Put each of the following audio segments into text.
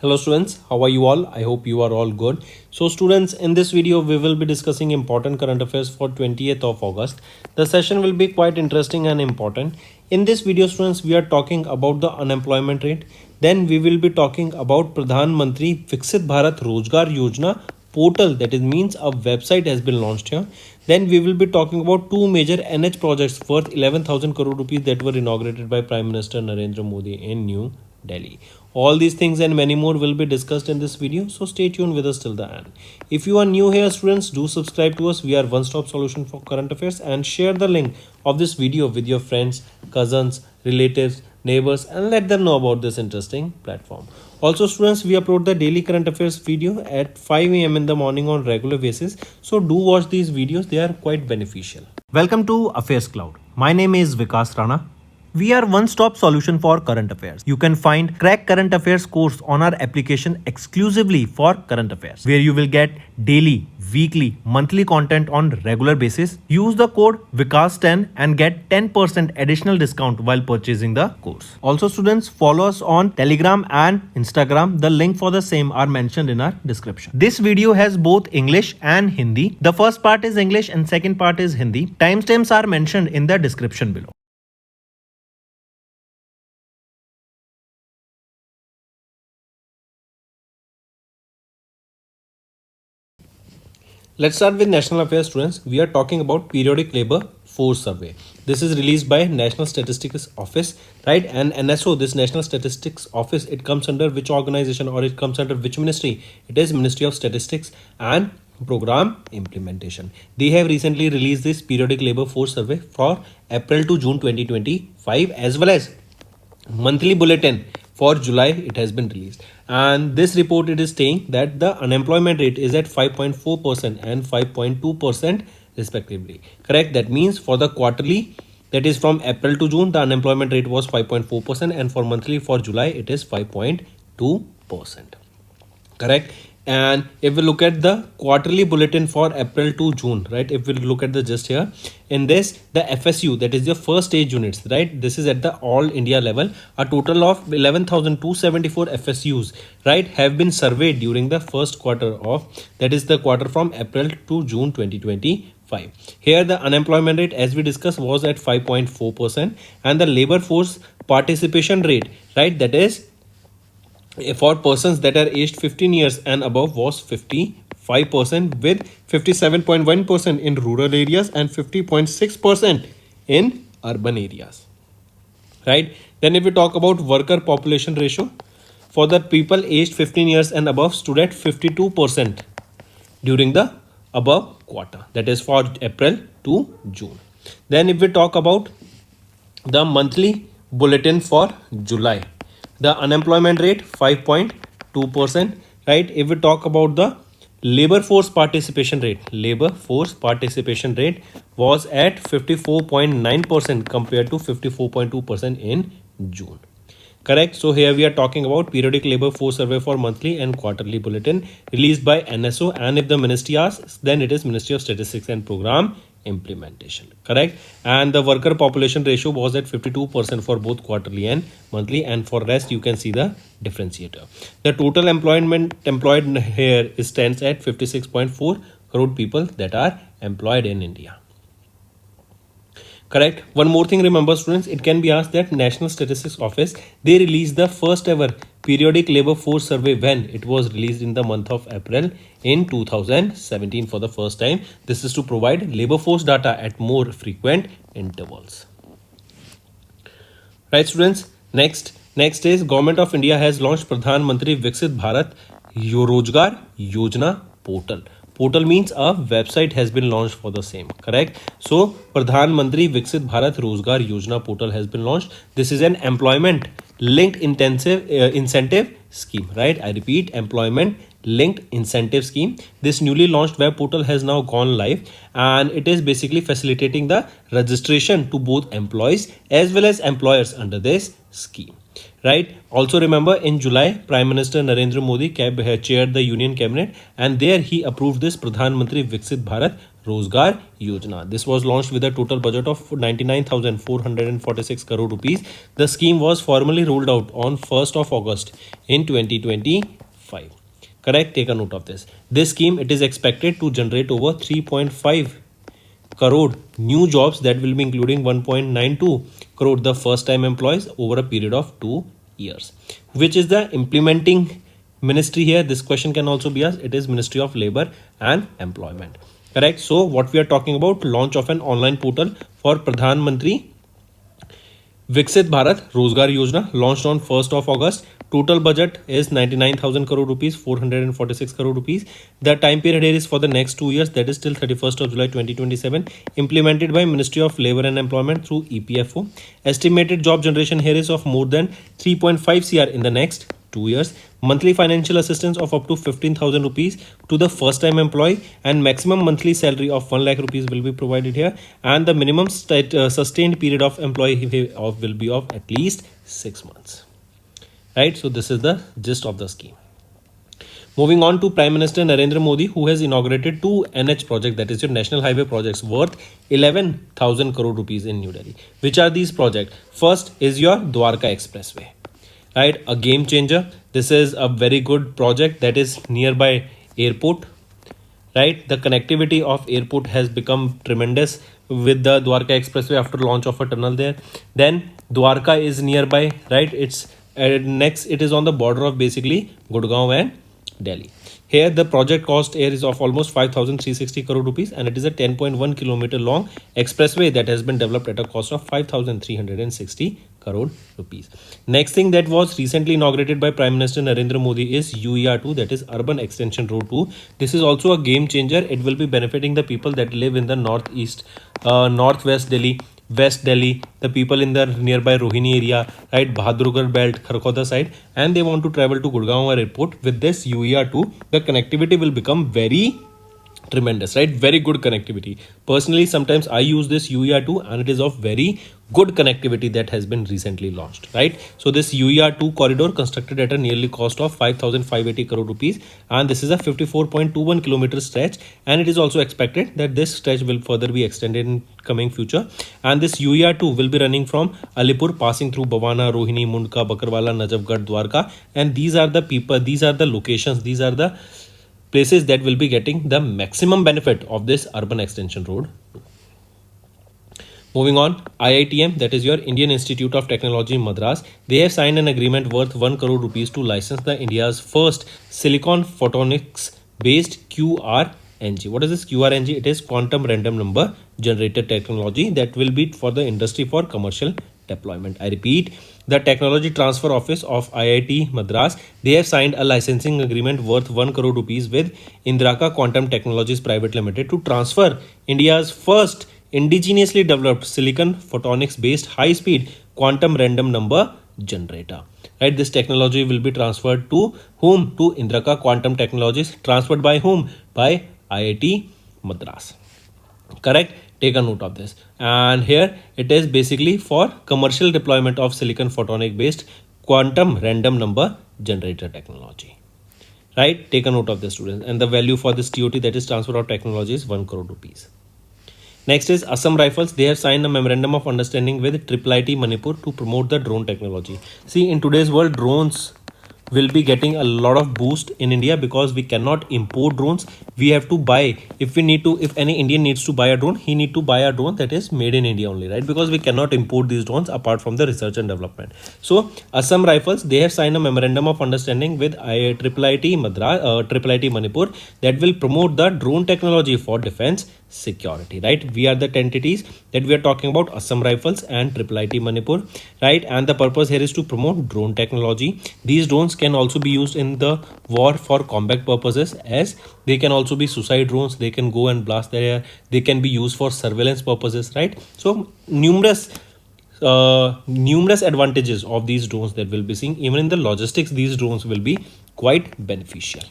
Hello students, how are you all? I hope you are all good. So students, in this video we will be discussing important current affairs for 20th of August. The session will be quite interesting and important. In this video students, we are talking about the unemployment rate. Then we will be talking about Pradhan Mantri Viksit Bharat Rozgar Yojana portal, that is means a website has been launched here. Then we will be talking about two major NH projects worth 11,000 crore rupees that were inaugurated by Prime Minister Narendra Modi in New Delhi. All these things and many more will be discussed in this video, so stay tuned with us till the end. If you are new here students, do subscribe to us. We are one stop solution for current affairs, and share the link of this video with your friends, cousins, relatives, neighbors, and let them know about this interesting platform. Also students, we upload the daily current affairs video at 5 a.m. in the morning on regular basis, so do watch these videos, they are quite beneficial. Welcome to Affairs Cloud. My name is Vikas Rana. We are one-stop solution for current affairs. You can find Crack Current Affairs course on our application exclusively for current affairs, where you will get daily, weekly, monthly content on regular basis. Use the code VIKAS10 and get 10% additional discount while purchasing the course. Also students, follow us on Telegram and Instagram. The link for the same are mentioned in our description. This video has both English and Hindi. The first part is English and second part is Hindi. Timestamps are mentioned in the description below. Let's start with national affairs students. We are talking about periodic labor force survey. This is released by National Statistics Office, right? And NSO, this National Statistics Office, it comes under which organization or it comes under which ministry? It is Ministry of Statistics and Program Implementation. They have recently released this periodic labor force survey for April to June 2025, as well as monthly bulletin for July. It has been released, and this report it is saying that the unemployment rate is at 5.4% and 5.2% respectively. Correct? That means for the quarterly, that is from April to June, the unemployment rate was 5.4%, and for monthly for July it is 5.2%. Correct? And if we look at the quarterly bulletin for April to June, right, if we look at the just here in this, the FSU, that is the first stage units, right, this is at the all India level, a total of 11,274 FSUs, right, have been surveyed during the first quarter of, that is the quarter from April to June 2025. Here the unemployment rate, as we discussed, was at 5.4%, and the labor force participation rate, right, that is for persons that are aged 15 years and above was 55%, with 57.1% in rural areas and 50.6% in urban areas, right? Then if we talk about worker population ratio, for the people aged 15 years and above stood at 52% during the above quarter, that is for April to June. Then if we talk about the monthly bulletin for July, the unemployment rate 5.2%, right? If we talk about the labor force participation rate was at 54.9% compared to 54.2% in June. Correct? So here we are talking about periodic labor force survey for monthly and quarterly bulletin released by NSO, and if the ministry asks, then it is Ministry of Statistics and Program Implementation. Correct? And the worker population ratio was at 52% for both quarterly and monthly, and for rest you can see the differentiator. The total employed here stands at 56.4 crore people that are employed in India. Correct? One more thing, remember students, it can be asked that National Statistics Office, they released the first ever periodic labor force survey when it was released in the month of April in 2017 for the first time. This is to provide labor force data at more frequent intervals. Right students, next is Government of India has launched Pradhan Mantri Viksit Bharat Rozgar Yojana portal. Portal means a website has been launched for the same. Correct? So Pradhan Mantri Viksit Bharat Rozgar Yojana portal has been launched. This is an employment linked incentive scheme, right? I repeat, employment linked incentive scheme. This newly launched web portal has now gone live, and it is basically facilitating the registration to both employees as well as employers under this scheme. Right? Also remember, in July, Prime Minister Narendra Modi chaired the Union Cabinet, and there he approved this Pradhan Mantri Viksit Bharat Rozgar Yojana. This was launched with a total budget of 99,446 crore rupees. The scheme was formally rolled out on 1st of August in 2025. Correct? Take a note of this. This scheme, it is expected to generate over 3.5 crore new jobs, that will be including 1.92 crore the first time employees over a period of 2 years. Which is the implementing ministry here? This question can also be asked. It is Ministry of Labor and Employment. Correct? So what we are talking about, launch of an online portal for Pradhan Mantri Viksit Bharat Rozgar Yojana, launched on 1st of August. Total budget is 99,000 crore rupees, 446 crore rupees. The time period here is for the next 2 years, that is till 31st of July 2027. Implemented by Ministry of Labor and Employment through EPFO. Estimated job generation here is of more than 3.5 CR in the next 2 years. Monthly financial assistance of up to 15,000 rupees to the first time employee, and maximum monthly salary of 1 lakh rupees will be provided here, and the minimum sustained period of employee will be of at least 6 months. Right, so this is the gist of the scheme. Moving on to Prime Minister Narendra Modi, who has inaugurated 2 NH projects, that is your national highway projects, worth 11,000 crore rupees in New Delhi. Which are these projects? First is your Dwarka Expressway. Right, a game changer. This is a very good project that is nearby airport. Right, the connectivity of airport has become tremendous with the Dwarka Expressway after launch of a tunnel there. Then Dwarka is nearby. Right, it's next, it is on the border of basically Gurgaon and Delhi. Here the project cost here is of almost 5,360 crore rupees, and it is a 10.1 kilometer long expressway that has been developed at a cost of 5,360 crore rupees. Next thing that was recently inaugurated by Prime Minister Narendra Modi is UER2, that is Urban Extension Road 2. This is also a game changer. It will be benefiting the people that live in the northeast, northwest Delhi, West Delhi, the people in the nearby Rohini area, right, Bahadurgarh belt, Kharkhoda side, and they want to travel to Gurgaon airport. With this UER2, the connectivity will become very tremendous, right? Very good connectivity. Personally, sometimes I use this UER2 and it is of very good connectivity that has been recently launched, right? So this UER2 corridor constructed at a nearly cost of 5,580 crore rupees, and this is a 54.21 kilometer stretch, and it is also expected that this stretch will further be extended in coming future. And this UER2 will be running from Alipur, passing through Bhavana, Rohini, Mundka, Bakarwala, Najafgarh, Dwarka, and these are the people, these are the locations, these are the places that will be getting the maximum benefit of this urban extension road. Moving on, IITM, that is your Indian Institute of Technology Madras, they have signed an agreement worth 1 crore rupees to license the India's first silicon photonics based QRNG. What is this QRNG? It is quantum random number generator technology that will be for the industry for commercial deployment. I repeat, the Technology Transfer Office of IIT Madras, they have signed a licensing agreement worth 1 crore rupees with Indraka Quantum Technologies Private Limited to transfer India's first indigenously developed silicon photonics based high speed quantum random number generator. Right, this technology will be transferred to whom? To Indraka Quantum Technologies. Transferred by whom? By IIT Madras. Correct? Take a note of this. And here it is basically for commercial deployment of silicon photonic based quantum random number generator technology. Right? Take a note of this, students. And the value for this TOT, that is transfer of technology, is 1 crore rupees. Next is Assam Rifles. They have signed a memorandum of understanding with IIIT Manipur to promote the drone technology. See, in today's world, drones will be getting a lot of boost in India because we cannot import drones. We have to buy. If any Indian needs to buy a drone, he need to buy a drone that is made in India only, right? Because we cannot import these drones apart from the research and development. So Assam Rifles, they have signed a memorandum of understanding with IIT Madras, IIIT Manipur, that will promote the drone technology for defense security, right? We are the entities that we are talking about, Assam Rifles and IIIT Manipur, right? And the purpose here is to promote drone technology. These drones can also be used in the war for combat purposes, as they can also be suicide drones. They can go and blast the air. They can be used for surveillance purposes, right? So numerous advantages of these drones that we'll be seeing. Even in the logistics, these drones will be quite beneficial.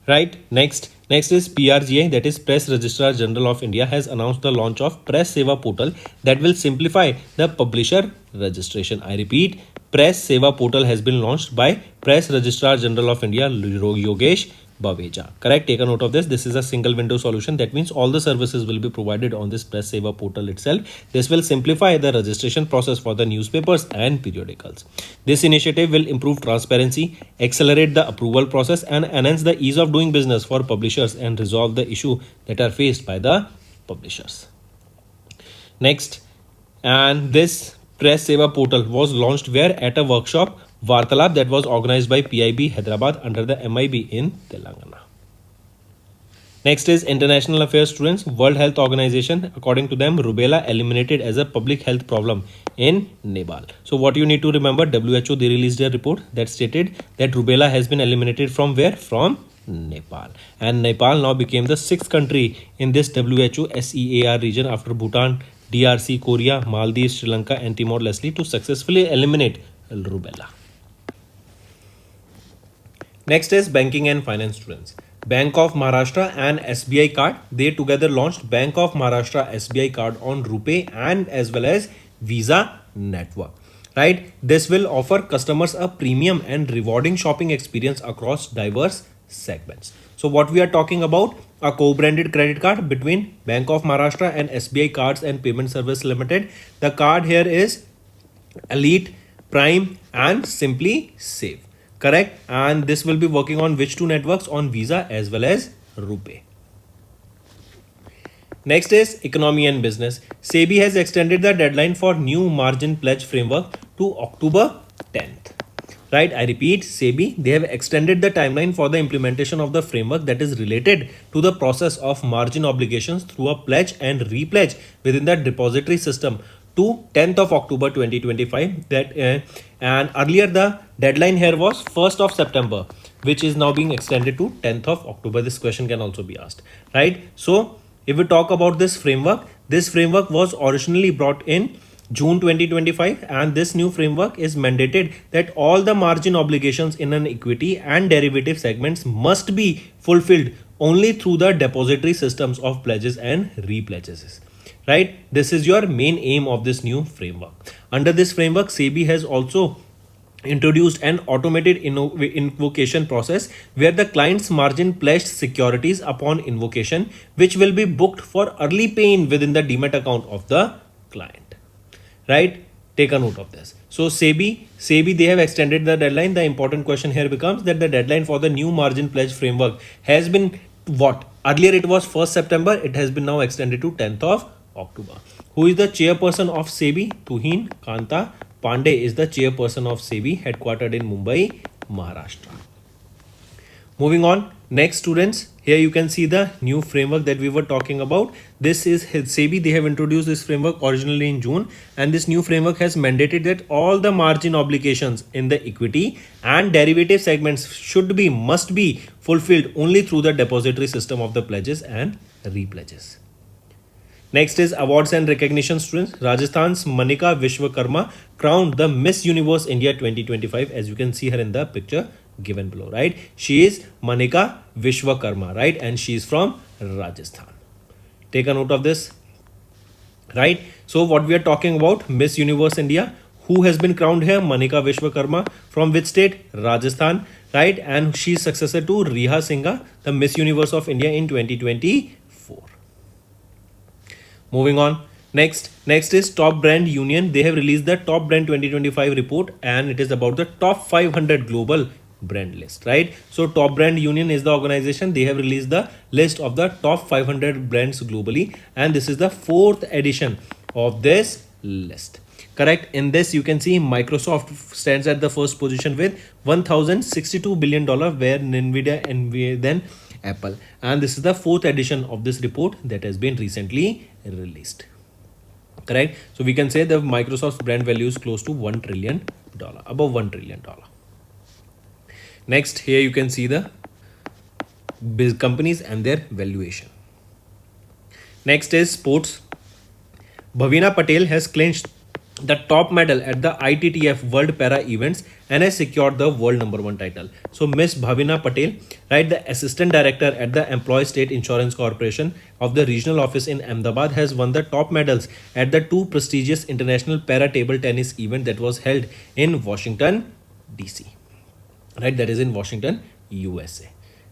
Right, next is PRGI, that is Press Registrar General of India, has announced the launch of Press Seva portal that will simplify the publisher registration. I repeat, Press Seva portal has been launched by Press Registrar General of India, Yogesh Baweja. Correct. Take a note of this. This is a single window solution. That means all the services will be provided on this press saver portal itself. This will simplify the registration process for the newspapers and periodicals. This initiative will improve transparency, accelerate the approval process, and enhance the ease of doing business for publishers and resolve the issue that are faced by the publishers. Next, and this press saver portal was launched where at a workshop Vartalab that was organized by PIB Hyderabad under the MIB in Telangana. Next is international affairs students. World Health Organization, according to them, rubella eliminated as a public health problem in Nepal. So what you need to remember, WHO, they released a report that stated that rubella has been eliminated from where? From Nepal. And Nepal now became the 6th country in this WHO SEAR region after Bhutan, DRC, Korea, Maldives, Sri Lanka, and Timor-Leste to successfully eliminate rubella. Next is banking and finance students. Bank of Maharashtra and SBI card, they together launched Bank of Maharashtra SBI card on RuPay and as well as Visa network. Right? This will offer customers a premium and rewarding shopping experience across diverse segments. So what we are talking about, a co-branded credit card between Bank of Maharashtra and SBI Cards and Payment Service Limited. The card here is Elite, Prime and Simply Save. Correct. And this will be working on which two networks? On Visa as well as RuPay. Next is economy and business. SEBI has extended the deadline for new margin pledge framework to October 10th. Right, I repeat, SEBI, they have extended the timeline for the implementation of the framework that is related to the process of margin obligations through a pledge and repledge within the depository system to 10th of October 2025. And earlier the deadline here was 1st of September, which is now being extended to 10th of October. This question can also be asked, right? So if we talk about this framework was originally brought in June 2025, and this new framework is mandated that all the margin obligations in an equity and derivative segments must be fulfilled only through the depository systems of pledges and repledges. Right? This is your main aim of this new framework. Under this framework, SEBI has also introduced an automated invocation process where the client's margin pledged securities upon invocation, which will be booked for early pay-in within the demat account of the client. Right? Take a note of this. So SEBI, they have extended the deadline. The important question here becomes that the deadline for the new margin pledge framework has been what? Earlier it was 1st September. It has been now extended to 10th of October. Who is the chairperson of SEBI? Tuhin Kanta Pandey is the chairperson of SEBI, headquartered in Mumbai, Maharashtra. Moving on, next students, here you can see the new framework that we were talking about. This is SEBI. They have introduced this framework originally in June, and this new framework has mandated that all the margin obligations in the equity and derivative segments must be fulfilled only through the depository system of the pledges and repledges. Next is awards and recognition students. Rajasthan's Manika Vishwakarma crowned the Miss Universe India 2025, as you can see her in the picture given below, right? She is Manika Vishwakarma, right? And she is from Rajasthan. Take a note of this, right? So what we are talking about, Miss Universe India, who has been crowned here? Manika Vishwakarma. From which state? Rajasthan, right? And she is successor to Riha Singha, the Miss Universe of India in 2024. Moving on. Next is Top Brand Union. They have released the Top Brand 2025 report, and it is about the top 500 global brand list, right? So Top Brand Union is the organization. They have released the list of the top 500 brands globally, and this is the 4th edition of this list. Correct. In this, you can see Microsoft stands at the first position with $1,062 billion, where Nvidia and then Apple. And this is the 4th edition of this report that has been recently released. Correct. So we can say the Microsoft's brand value is close to $1 trillion, above $1 trillion. Next, here you can see the big companies and their valuation. Next is sports. Bhavina Patel has clinched the top medal at the ITTF World Para Events and has secured the world #1 title. So Miss Bhavina Patel, right, the assistant director at the Employees State Insurance Corporation of the regional office in Ahmedabad, has won the top medals at the 2 prestigious international para table tennis event that was held in Washington DC. Right, that is in Washington, USA.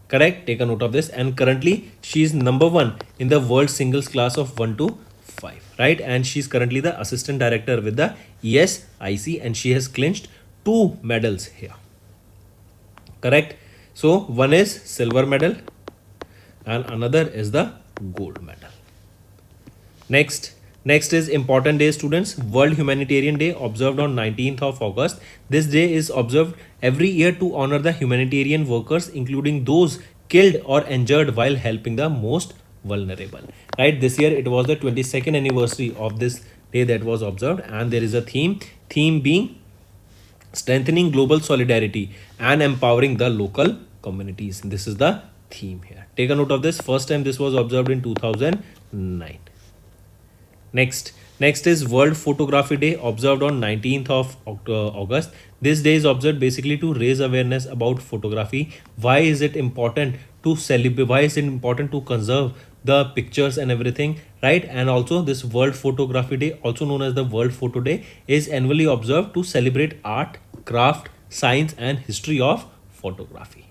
Correct? Take a note of this. And currently she is number one in the world singles class of 1 to 5, right? And she's currently the assistant director with the ESIC, and she has clinched 2 medals here. Correct? So one is silver medal and another is the gold medal. Next is important day, students. World Humanitarian Day, observed on 19th of August. This day is observed every year to honor the humanitarian workers, including those killed or injured while helping the most vulnerable. Right? This year it was the 22nd anniversary of this day that was observed, and there is a theme being strengthening global solidarity and empowering the local communities. This is the theme here. Take a note of this. First time this was observed in 2009. Next is World Photography Day, observed on 19th of August. This day is observed basically to raise awareness about photography. Why is it important to celebrate? Why is it important to conserve the pictures and everything, right? And also this World Photography Day, also known as the World Photo Day, is annually observed to celebrate art, craft, science and history of photography.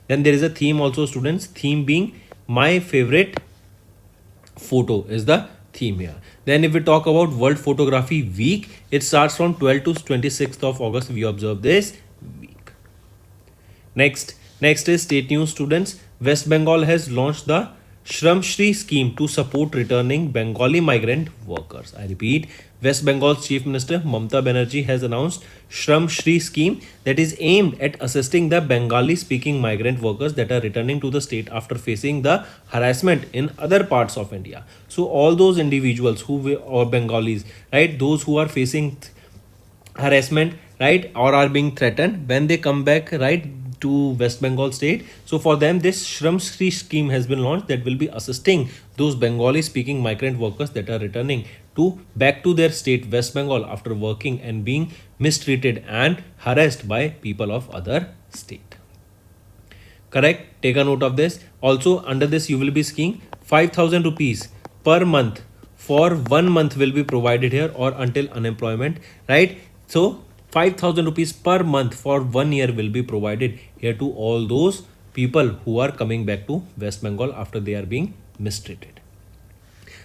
Then there is a theme also, students. Theme being my favorite photo is the theme here. Then if we talk about World Photography Week, it starts from 12th to 26th of August. We observe this week. Next is state news, students. West Bengal has launched the Shram Shri scheme to support returning Bengali migrant workers. I repeat, West Bengal's Chief Minister Mamata Banerjee has announced Shram Shri scheme that is aimed at assisting the Bengali speaking migrant workers that are returning to the state after facing the harassment in other parts of India. So all those individuals who or Bengalis, right, those who are facing harassment, right, or are being threatened when they come back, right, to West Bengal state. So for them, this Shram Shri scheme has been launched that will be assisting those Bengali speaking migrant workers that are returning to back to their state West Bengal after working and being mistreated and harassed by people of other state. Correct? Take a note of this. Also under this you will be seeing 5,000 rupees per month for 1 month will be provided here or until unemployment, right? So 5,000 rupees per month for 1 year will be provided here to all those people who are coming back to West Bengal after they are being mistreated.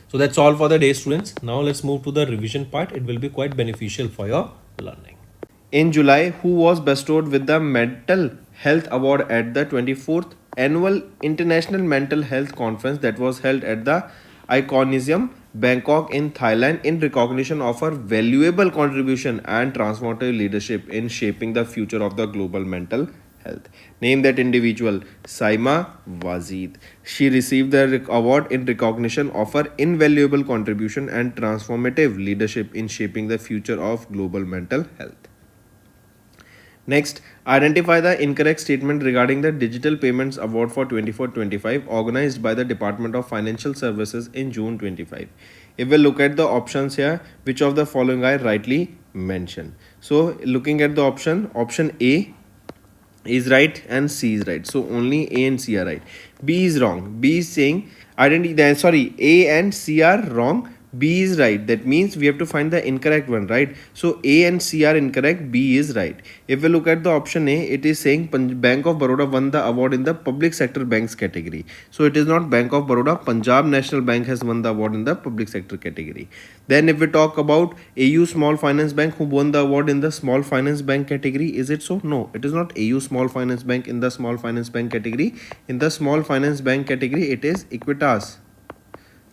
So that's all for the day, students. Now let's move to the revision part. It will be quite beneficial for your learning. In July, who was bestowed with the Mental Health Award at the 24th Annual International Mental Health Conference that was held at the Iconium, Bangkok in Thailand in recognition of her valuable contribution and transformative leadership in shaping the future of the global mental health. Name that individual, Saima Wazid. She received the award in recognition of her invaluable contribution and transformative leadership in shaping the future of global mental health. Next, identify the incorrect statement regarding the Digital Payments Award for 24-25 organized by the Department of Financial Services in June 25. If we look at the options here, which of the following I rightly mentioned? So, looking at the option A is right and C is right. So, only A and C are right. B is wrong. B is saying A and C are wrong. B is right. That means we have to find the incorrect one, right? So A and C are incorrect. B is right. If we look at the option A, it is saying Bank of Baroda won the award in the public sector banks category. So it is not Bank of Baroda. Punjab National Bank has won the award in the public sector category. Then if we talk about AU Small Finance Bank who won the award in the small finance bank category, is it so? No, it is not AU Small Finance Bank in the small finance bank category. In the small finance bank category, it is Equitas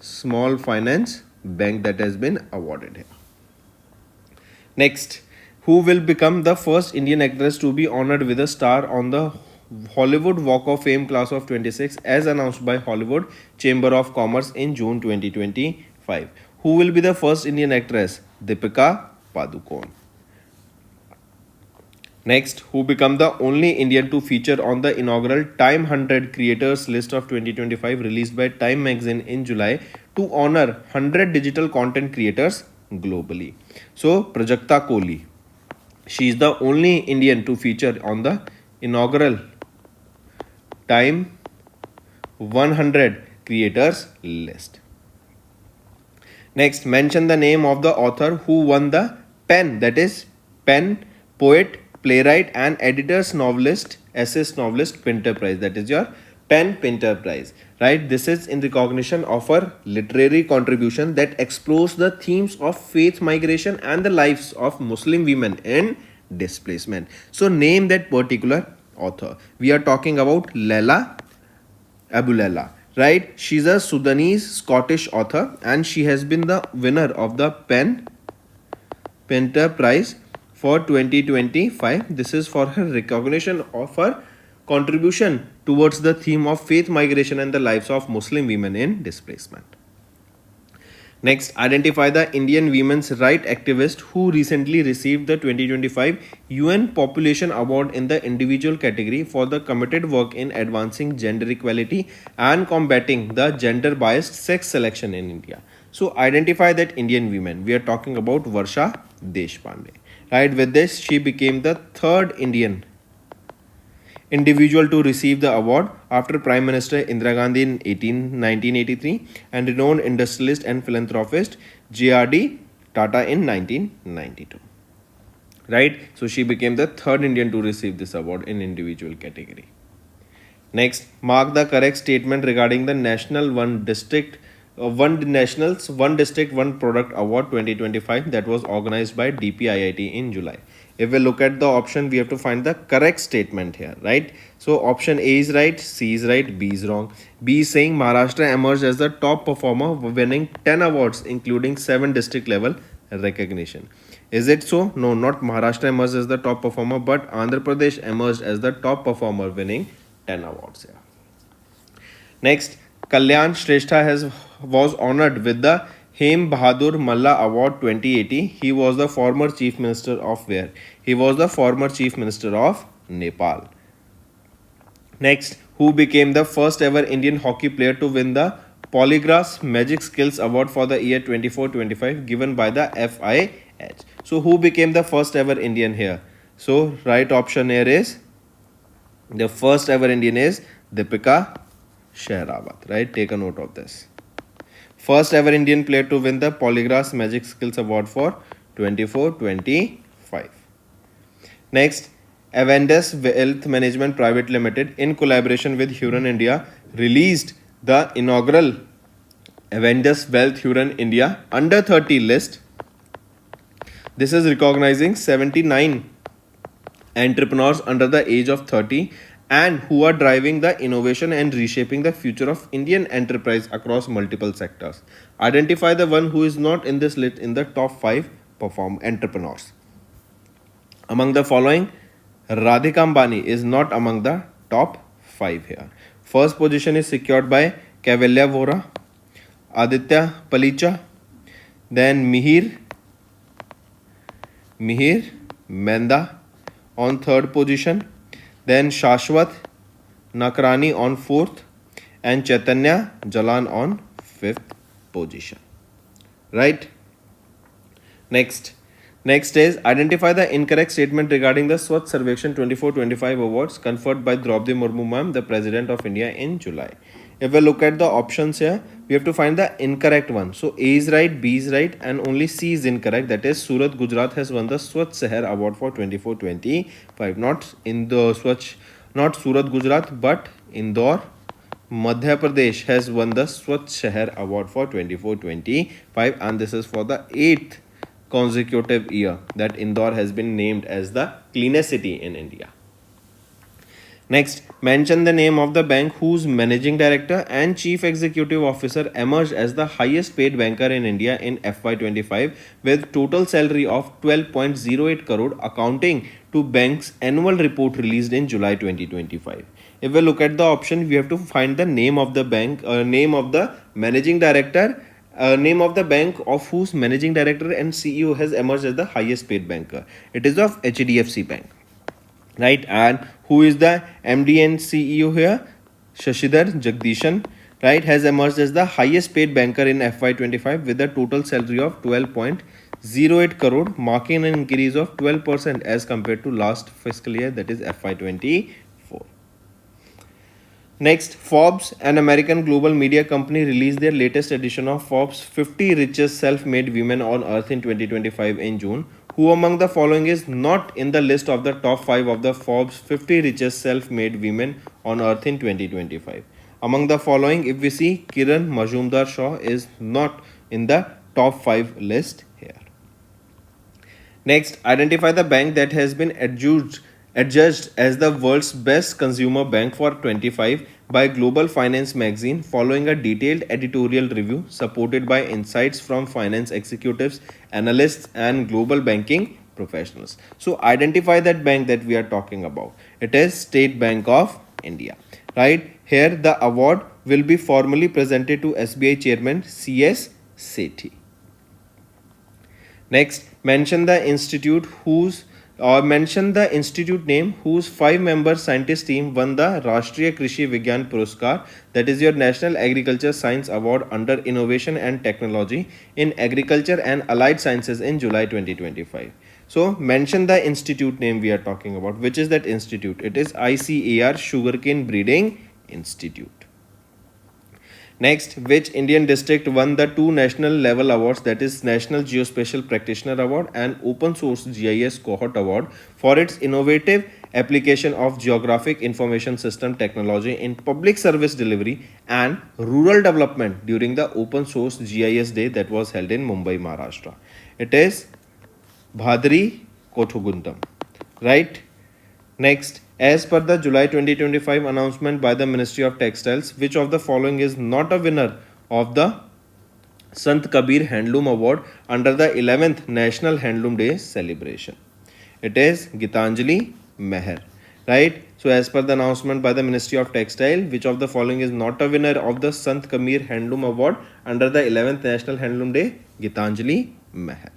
Small Finance Bank that has been awarded here. Next, who will become the first Indian actress to be honored with a star on the Hollywood Walk of Fame class of 26 as announced by Hollywood Chamber of Commerce in June 2025? Who will be the first Indian actress? Deepika Padukone. Next, who become the only Indian to feature on the inaugural Time 100 Creators list of 2025 released by Time magazine in July to honor 100 digital content creators globally? So, Prajakta Kohli. She is the only Indian to feature on the inaugural Time 100 Creators list. Next, mention the name of the author who won the PEN, that is PEN Poet, Playwright and Editor's Novelist, Essayist Novelist Pinter Prize. That is your Pen Pinter Prize, right? This is in recognition of her literary contribution that explores the themes of faith migration and the lives of Muslim women in displacement. So name that particular author. We are talking about Leila Abulella, right? She's a Sudanese Scottish author and she has been the winner of the Pinter Prize for 2025. This is for her recognition of her contribution towards the theme of faith migration and the lives of Muslim women in displacement. Next, identify the Indian women's right activist who recently received the 2025 UN Population Award in the individual category for the committed work in advancing gender equality and combating the gender biased sex selection in India. So, identify that Indian women. We are talking about Varsha Deshpande. Right, with this, she became the third Indian individual to receive the award after Prime Minister Indira Gandhi in 1983 and renowned industrialist and philanthropist J.R.D. Tata in 1992. Right? So she became the third Indian to receive this award in individual category. Next, mark the correct statement regarding the National One District One District One Product Award 2025 that was organized by DPIIT in July. If we look at the option, we have to find the correct statement here, right? So option A is right, C is right, B is wrong. B is saying Maharashtra emerged as the top performer, winning 10 awards, including 7 district level recognition. Is it so? No, not Maharashtra emerged as the top performer, but Andhra Pradesh emerged as the top performer, winning 10 awards here. Next, Kalyan Shrestha was honored with the Hem Bahadur Malla Award 2080. He was the former Chief Minister of where? He was the former Chief Minister of Nepal. Next, who became the first ever Indian hockey player to win the Polygraphs Magic Skills Award for the year 24-25 given by the FIH. So, who became the first ever Indian here? So, right option here is the first ever Indian is Deepika Shehrawat, right? Take a note of this. First ever Indian player to win the Polygraphs Magic Skills Award for 24-25. Next, Avendus Wealth Management Private Limited in collaboration with Huron India released the inaugural Avendus Wealth Huron India under 30 list. This is recognizing 79 entrepreneurs under the age of 30 and who are driving the innovation and reshaping the future of Indian enterprise across multiple sectors. Identify the one who is not in this list in the top 5 entrepreneurs. Among the following, Radhika Ambani is not among the top 5 here. First position is secured by Kavalya Vora, Aditya Palicha, then Mihir Menda on third position, then Shashwat Nakrani on fourth, and Chaitanya Jalan on fifth position. Right? Next is identify the incorrect statement regarding the Swachh Sarvekshan 24-25 awards conferred by Draupadi Murmu ma'am, the President of India in July. If we look at the options here, we have to find the incorrect one. So A is right, B is right, and only C is incorrect. That is Surat, Gujarat has won the Swachh Shahar Award for 24-25. Not Surat, Gujarat, but Indore, Madhya Pradesh has won the Swachh Shahar Award for 24-25, and this is for the 8th consecutive year that Indore has been named as the cleanest city in India. Next, mention the name of the bank whose managing director and chief executive officer emerged as the highest paid banker in India in FY25 with total salary of 12.08 crore accounting to bank's annual report released in July 2025. If we look at the option, we have to find the name of the bank, name of the managing director, name of the bank of whose managing director and CEO has emerged as the highest paid banker. It is of HDFC Bank. Right, and who is the MD and CEO here? Shashidhar Jagdishan, right, has emerged as the highest paid banker in FY25 with a total salary of 12.08 crore, marking an increase of 12% as compared to last fiscal year, that is FY24. Next, Forbes, an American global media company, released their latest edition of Forbes 50 Richest Self-Made Women on Earth in 2025 in June, Who among the following is not in the list of the top 5 of the Forbes 50 richest self-made women on earth in 2025? Among the following, if we see, Kiran Majumdar Shaw is not in the top 5 list here. Next, identify the bank that has been adjudged as the world's best consumer bank for 25 by Global Finance magazine following a detailed editorial review supported by insights from finance executives, analysts, and global banking professionals. So, identify that bank that we are talking about. It is State Bank of India. Right here, the award will be formally presented to SBI Chairman CS Sethi. Next, mention the institute name whose 5-member scientist team won the Rashtriya Krishi Vigyan Puraskar, that is your National Agriculture Science Award under Innovation and Technology in Agriculture and Allied Sciences in July 2025. So mention the institute name we are talking about. Which is that institute? It is ICAR Sugarcane Breeding Institute. Next, which Indian district won the 2 national level awards, that is National Geospatial Practitioner Award and Open Source GIS Cohort Award for its innovative application of geographic information system technology in public service delivery and rural development during the Open Source GIS Day that was held in Mumbai, Maharashtra? It is Bhadri Kothugundam, right? Next, as per the July 2025 announcement by the Ministry of Textiles, which of the following is not a winner of the Sant Kabir Handloom Award under the 11th National Handloom Day celebration? It is Gitanjali Meher, right? So, as per the announcement by the Ministry of Textile, which of the following is not a winner of the Sant Kabir Handloom Award under the 11th National Handloom Day? Gitanjali Meher.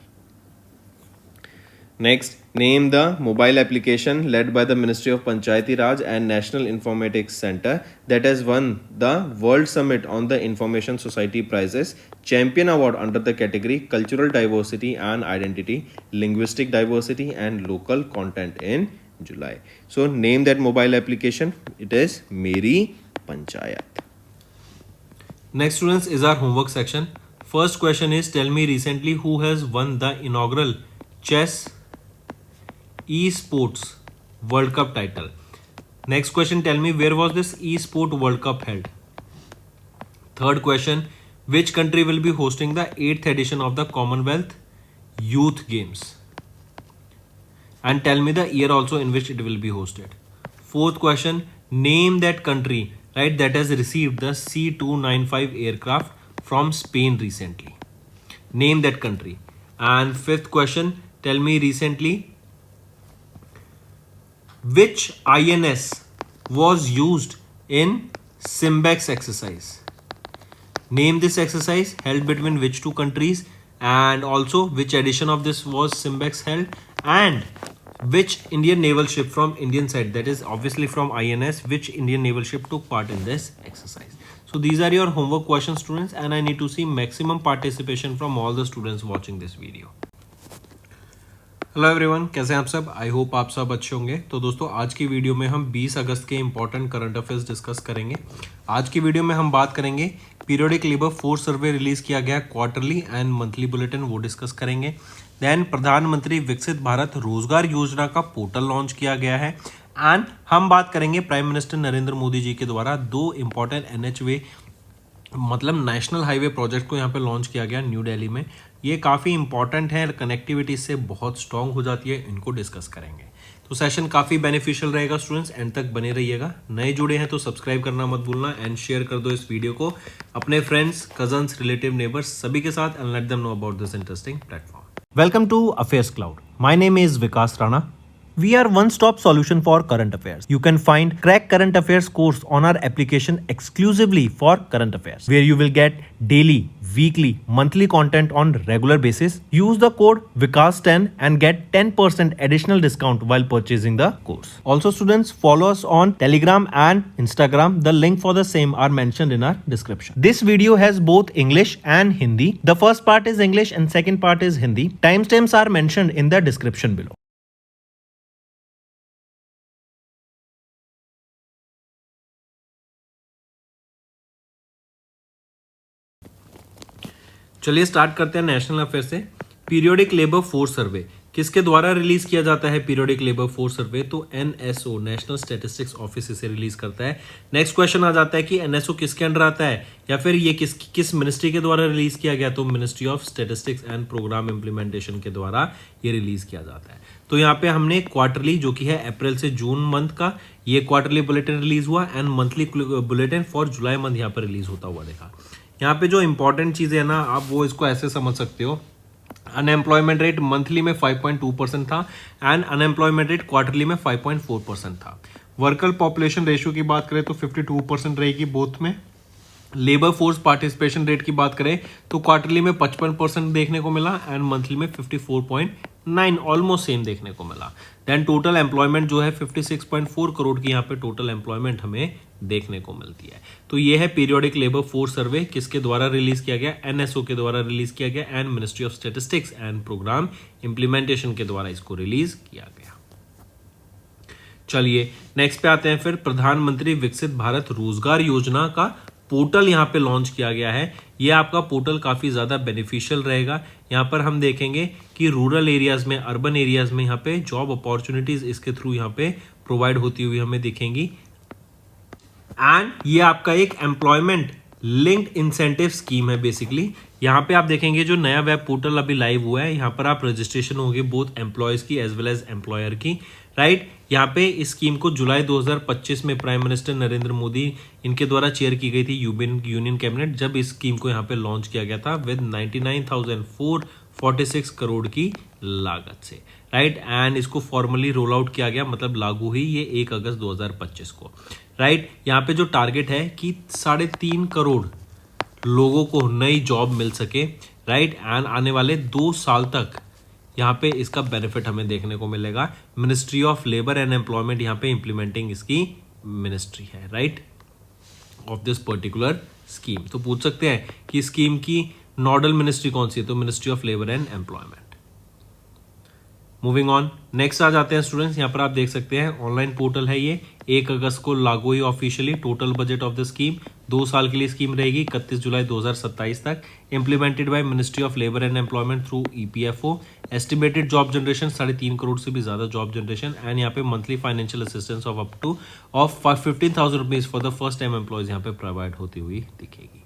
Next, name the mobile application led by the Ministry of Panchayati Raj and National Informatics Center that has won the World Summit on the Information Society Prizes Champion Award under the category Cultural Diversity and Identity, Linguistic Diversity and Local Content in July. So, name that mobile application. It is Meri Panchayat. Next, students, is our homework section. First question is, tell me recently who has won the inaugural chess esports World Cup title. Next question, tell me where was this esport World Cup held. Third question, which country will be hosting the 8th edition of the Commonwealth Youth Games? And tell me the year also in which it will be hosted. Fourth question, name that country, right, that has received the C-295 aircraft from Spain recently. Name that country. And fifth question, tell me recently which INS was used in Simbex exercise. Name this exercise held between which two countries, and also which edition of this was Simbex held, and which Indian naval ship from Indian side, that is obviously from INS, which Indian naval ship took part in this exercise. So these are your homework questions, students, and I need to see maximum participation from all the students watching this video. Hello everyone, कैसे हैं आप सब? I hope आप सब अच्छे होंगे। तो दोस्तों, आज की वीडियो में हम 20 अगस्त के इंपॉर्टेंट करंट अफेयर्स डिस्कस करेंगे। आज की वीडियो में हम बात करेंगे periodic labour force survey release किया गया क्वार्टरली एंड मंथली बुलेटिन, वो डिस्कस करेंगे। देन प्रधानमंत्री विकसित भारत रोजगार योजना का पोर्टल लॉन्च किया गया है। एंड हम बात करेंगे प्राइम मिनिस्टर नरेंद्र मोदी जी के द्वारा 2 इंपॉर्टेंट NH मतलब नेशनल हाईवे प्रोजेक्ट को यहाँ पे लॉन्च किया गया न्यू दिल्ली में। ये काफ़ी इंपॉर्टेंट है, कनेक्टिविटी से बहुत स्ट्रांग हो जाती है, इनको डिस्कस करेंगे। तो सेशन काफ़ी बेनिफिशियल रहेगा स्टूडेंट्स, एंड तक बने रहिएगा। नए जुड़े हैं तो सब्सक्राइब करना मत भूलना एंड शेयर कर दो इस वीडियो को अपने फ्रेंड्स, कजन्स, रिलेटिव, नेबर्स सभी के साथ, and let them know about this interesting platform. Welcome to affairs cloud. My name is Vikas Rana. We are one-stop solution for current affairs. You can find Crack Current Affairs course on our application exclusively for current affairs, where you will get daily, weekly, monthly content on regular basis. Use the code VIKAS10 and get 10% additional discount while purchasing the course. Also, students, follow us on Telegram and Instagram. The link for the same are mentioned in our description. This video has both English and Hindi. The first part is English and second part is Hindi. Timestamps are mentioned in the description below. चलिए start करते हैं national affair से। Periodic labour force survey, किसके द्वारा release किया जाता है periodic labour force survey? तो एनएसओ, नेशनल स्टैटिस्टिक्स ऑफिस इसे रिलीज करता है। नेक्स्ट क्वेश्चन आ जाता है कि एनएसओ किसके अंडर आता है या फिर ये किस मिनिस्ट्री के द्वारा रिलीज किया गया? तो ministry of statistics and programme implementation के द्वारा ये रिलीज किया जाता है। तो यहाँ पे हमने क्वार्टरली, जो कि है अप्रैल से जून मंथ का, ये क्वार्टरली बुलेटिन रिलीज हुआ and monthly bulletin for July month यहाँ पर रिलीज होता हुआ देखा। यहाँ पे जो इंपॉर्टेंट चीजें है ना, आप वो इसको ऐसे समझ सकते हो। अनएम्प्लॉयमेंट रेट मंथली में 5.2% था एंड अनएम्प्लॉयमेंट रेट क्वार्टरली में 5.4% था। वर्कर पॉपुलेशन रेशियो की बात करें तो 52% रहेगी बोथ में। लेबर फोर्स पार्टिसिपेशन रेट की बात करें तो क्वार्टरली में 55% देखने को मिला एंड मंथली में 54.9, ऑलमोस्ट सेम देखने को मिला। देन टोटल एम्प्लॉयमेंट जो है 56.4 करोड़ की यहाँ पे टोटल एम्प्लॉयमेंट हमें देखने को मिलती है। तो ये है पीरियोडिक लेबर फोर्स सर्वे, किसके द्वारा रिलीज किया गया? एनएसओ के द्वारा रिलीज किया गया and ministry of statistics and programme implementation के द्वारा इसको रिलीज किया गया। चलिए नेक्स्ट पे आते हैं। फिर प्रधानमंत्री विकसित भारत रोजगार योजना का पोर्टल यहाँ पे लॉन्च किया गया है। ये आपका पोर्टल काफ़ी ज़्यादा बेनिफिशियल रहेगा। यहाँ पर हम देखेंगे कि रूरल एरियाज़ में, अर्बन एरियाज़ में यहाँ पे जॉब अपॉर्चुनिटीज़ इसके थ्रू यहाँ पे प्रोवाइड होती हुई हमें दिखेंगी एंड ये आपका एक एम्प्लॉयमेंट लिंक्ड इंसेंटिव स्कीम है बेसिकली। यहाँ पे आप देखेंगे जो नया वेब पोर्टल अभी लाइव हुआ है, यहाँ पर आप रजिस्ट्रेशन होगी बोथ एम्प्लॉयज़ की एज वेल एज एम्प्लॉयर की, राइट। यहाँ पे इस स्कीम को जुलाई 2025 में प्राइम मिनिस्टर नरेंद्र मोदी इनके द्वारा चेयर की गई थी यूनियन कैबिनेट, जब इस स्कीम को यहाँ पे लॉन्च किया गया था विद 99,446 करोड़ की लागत से, राइट। एंड इसको फॉर्मली रोल आउट किया गया, मतलब लागू हुई ये 1 अगस्त 2025 को, राइट। यहाँ पे जो टारगेट है कि 3.5 करोड़ लोगों को नई जॉब मिल सके, राइट। एंड आने वाले 2 साल तक यहाँ पे इसका बेनिफिट हमें देखने को मिलेगा। Ministry of labour and employment यहाँ पे इंप्लीमेंटिंग इसकी मिनिस्ट्री है, right, of this particular scheme. तो पूछ सकते हैं कि स्कीम की नोडल मिनिस्ट्री कौन सी है? तो ministry of labour and employment. Moving on, next आ जाते हैं स्टूडेंट्स। यहाँ पर आप देख सकते हैं ऑनलाइन पोर्टल है ये, 1 अगस्त को लागू हुई officially. Total budget of the scheme 2 साल के लिए स्कीम रहेगी, 31 जुलाई 2027 तक। Implemented by ministry of labour and employment through EPFO. Estimated job generation 3.5 crore से भी ज्यादा जॉब जनरेशन एंड यहाँ पे monthly financial assistance of up to 15,000 rupees for the first time employees यहाँ पे प्रोवाइड होती हुई दिखेगी।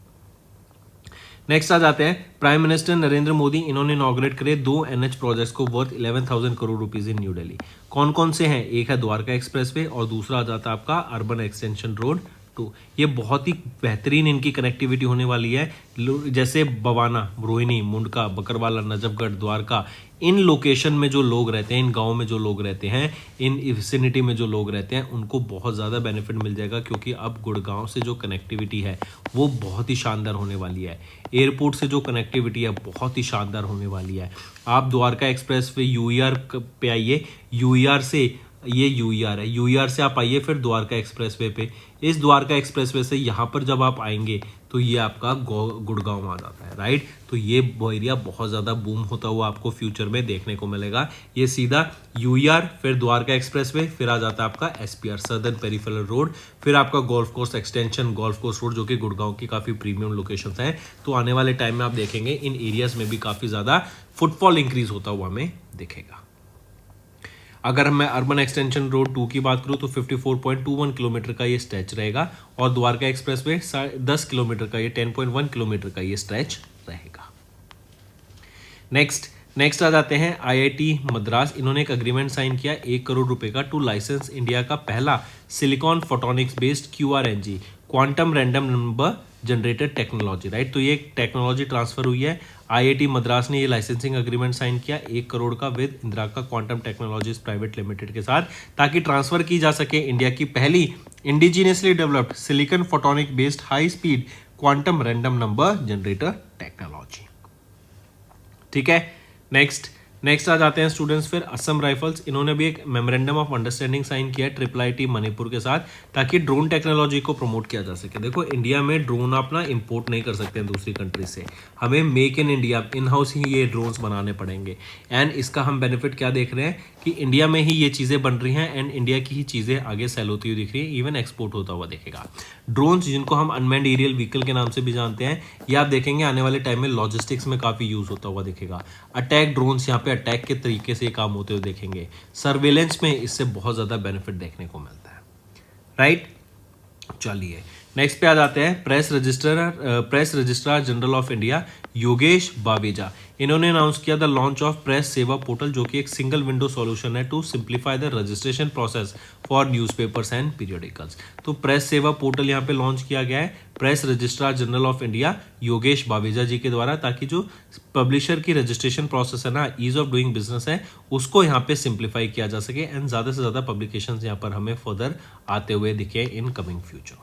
नेक्स्ट आ जाते हैं प्राइम मिनिस्टर नरेंद्र मोदी, इन्होंने इनॉग्रेट करे 2 NH प्रोजेक्ट्स को worth 11,000 crore rupees in new Delhi. कौन कौन से हैं? एक है द्वारका एक्सप्रेसवे और दूसरा आ जाता है आपका अर्बन एक्सटेंशन रोड 2। ये बहुत ही बेहतरीन इनकी कनेक्टिविटी होने वाली है। जैसे बवाना, रोहिणी, मुंडका, बकरवाला, नजफगढ़, द्वारका, इन लोकेशन में जो लोग रहते हैं, इन गाँव में जो लोग रहते हैं, इन विसिनिटी में जो लोग रहते हैं, उनको बहुत ज़्यादा बेनिफिट मिल जाएगा क्योंकि अब गुड़गांव से जो कनेक्टिविटी है वो बहुत ही शानदार होने वाली है। एयरपोर्ट से जो कनेक्टिविटी है बहुत ही शानदार होने वाली है। आप द्वारका एक्सप्रेस वे यूईआर पे आइए, यूईआर से, ये यूईआर है, यूईआर से आप आइए फिर द्वारका एक्सप्रेसवे पे। इस द्वारका एक्सप्रेसवे से यहाँ पर जब आप आएंगे तो ये आपका गुड़गांव आ जाता है, राइट। तो ये एरिया बहुत ज़्यादा बूम होता हुआ आपको फ्यूचर में देखने को मिलेगा। ये सीधा यूईआर, फिर द्वारका एक्सप्रेसवे, फिर आ जाता है आपका एसपीआर, सदर्न पेरिफेरल रोड, फिर आपका golf course extension, golf course road, जो कि गुड़गांव की काफ़ी प्रीमियम लोकेशंस हैं। तो आने वाले टाइम में आप देखेंगे इन एरियाज में भी काफ़ी ज़्यादा फुटफॉल इंक्रीज होता हुआ हमें दिखेगा। अगर मैं अर्बन एक्सटेंशन रोड 2 की बात करूं तो 54.21 किलोमीटर का ये स्ट्रेच रहेगा और द्वारका एक्सप्रेसवे 10 किलोमीटर का, ये 10.1 किलोमीटर का ये स्ट्रेच रहेगा। नेक्स्ट आ जाते हैं आईआईटी मद्रास, इन्होंने एक अग्रीमेंट साइन किया 1 करोड़ रुपए का टू लाइसेंस इंडिया का पहला silicon photonics based QRNG, quantum random number generator technology, right. तो ये टेक्नोलॉजी ट्रांसफर हुई है। आईआईटी मद्रास ने ये लाइसेंसिंग अग्रीमेंट साइन किया 1 करोड़ का विद इंदिरा का क्वांटम टेक्नोलॉजीज प्राइवेट लिमिटेड के साथ, ताकि ट्रांसफर की जा सके इंडिया की पहली indigenously developed silicon photonic based high speed quantum random number generator technology. ठीक है, नेक्स्ट आ जाते हैं स्टूडेंट्स फिर असम राइफल्स, इन्होंने भी एक मेमोरेंडम ऑफ अंडरस्टैंडिंग साइन किया IIIT मणिपुर के साथ, ताकि ड्रोन टेक्नोलॉजी को प्रमोट किया जा सके। देखो इंडिया में ड्रोन आप ना इंपोर्ट नहीं कर सकते हैं दूसरी कंट्री से, हमें make in India, in house ही ये ड्रोन्स बनाने पड़ेंगे। एंड इसका हम बेनिफिट क्या देख रहे हैं कि इंडिया में ही ये चीज़ें बन रही हैं एंड इंडिया की ही चीज़ें आगे सेल होती हुई दिख रही है, इवन एक्सपोर्ट होता हुआ दिखेगा। ड्रोन्स जिनको हम अनमैन्ड एरियल व्हीकल के नाम से भी जानते हैं, ये आप देखेंगे आने वाले टाइम में लॉजिस्टिक्स में काफ़ी यूज़ होता हुआ दिखेगा। अटैक ड्रोन्स यहाँ पे अटैक के तरीके से ये काम होते हुए देखेंगे। सर्वेलेंस में इससे बहुत ज़्यादा बेनिफिट देखने को मिलता है, राइट। चलिए नेक्स्ट पे आ जाते हैं। Press registrar general of India Yogesh Baweja, इन्होंने अनाउंस किया the launch of press Sewa portal, जो कि एक सिंगल विंडो सॉल्यूशन है to simplify the registration process for newspapers and periodicals. तो प्रेस सेवा पोर्टल यहाँ पे लॉन्च किया गया है press registrar general of India Yogesh Baweja ji के द्वारा, ताकि जो पब्लिशर की रजिस्ट्रेशन प्रोसेस है ना, ईज ऑफ डूइंग बिजनेस है, उसको यहाँ पे सिंप्लीफाई किया जा सके एंड ज़्यादा से ज़्यादा पब्लिकेशन यहाँ पर हमें फर्दर आते हुए दिखे इन कमिंग फ्यूचर।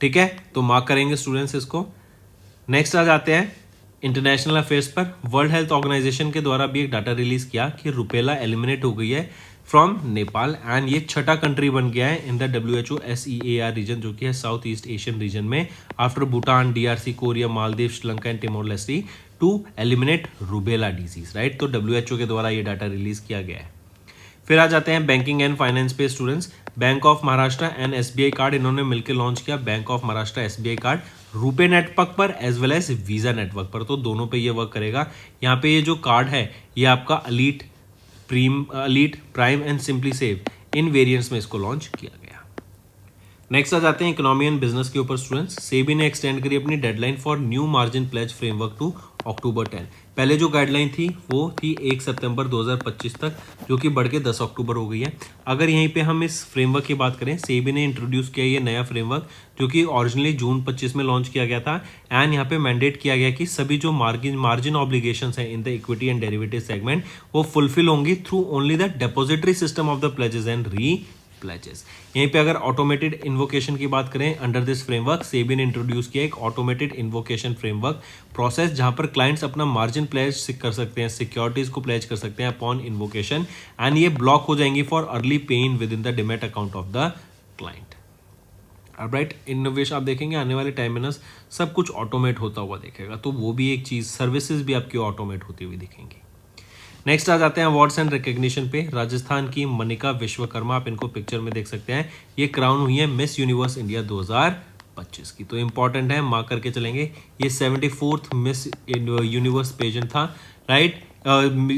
ठीक है, तो मार्क करेंगे स्टूडेंट्स इसको। नेक्स्ट आ जाते हैं इंटरनेशनल अफेयर्स पर। वर्ल्ड हेल्थ ऑर्गेनाइजेशन के द्वारा भी एक डाटा रिलीज किया कि रुपेला एलिमिनेट हो गई है फ्रॉम नेपाल एंड ये छठा कंट्री बन गया है in the WHO SEAR region, जो कि है साउथ ईस्ट एशियन रीजन में, after Bhutan, DRC, Korea, Maldives, Sri Lanka and Timor Leste to eliminate rubella disease, right. तो WHO के द्वारा ये डाटा रिलीज किया गया है। फिर आ जाते हैं बैंकिंग एंड फाइनेंस पे students. Bank of Maharashtra and SBI card इन्होंने मिलकर लॉन्च किया। Bank of Maharashtra SBI card RuPay network पर as well as Visa network पर, तो दोनों पे ये वर्क करेगा। यहाँ पे ये जो कार्ड है ये आपका elite prime and simply save in variants में इसको लॉन्च किया गया। नेक्स्ट आ जाते हैं इकोनॉमी एंड बिजनेस के ऊपर स्टूडेंट्स। सेबी ने एक्सटेंड करी अपनी deadline for new margin pledge framework to October 10। पहले जो गाइडलाइन थी वो थी 1 सितंबर 2025 तक, जो कि बढ़ के 10 अक्टूबर हो गई है। अगर यहीं पे हम इस फ्रेमवर्क की बात करें, सेबी ने इंट्रोड्यूस किया ये नया फ्रेमवर्क, जो कि ओरिजिनली जून 25 में लॉन्च किया गया था एंड यहाँ पे मैंडेट किया गया कि सभी जो मार्जिन ऑब्लिगेशंस हैं in the equity and derivative segment वो फुलफिल होंगी through only the depository system of the pledges and pledges. यहीं पे अगर ऑटोमेटेड इन्वोकेशन की बात करें, अंडर दिस फ्रेमवर्क सेबी ने इंट्रोड्यूस किया एक ऑटोमेटेड इन्वोकेशन फ्रेमवर्क प्रोसेस, जहां पर क्लाइंट्स अपना मार्जिन प्लेज कर सकते हैं, सिक्योरिटीज को प्लेज कर सकते हैं अपॉन इन्वोकेशन एंड ये ब्लॉक हो जाएंगी फॉर अर्ली पे in with in the demat account of the client. Right, innovation आप देखेंगे आने वाले टाइम में ना सब कुछ ऑटोमेट होता हुआ देखेगा, तो वो भी एक चीज, सर्विसेज भी आपकी ऑटोमेट होती हुई दिखेंगी। नेक्स्ट आ जाते हैं अवार्ड्स एंड रिकग्निशन पे। राजस्थान की मनिका विश्वकर्मा, आप इनको पिक्चर में देख सकते हैं, ये क्राउन हुई है मिस यूनिवर्स इंडिया 2025 की, तो इंपॉर्टेंट है, मार्क करके चलेंगे। ये 74th मिस यूनिवर्स पेजेंट था, right.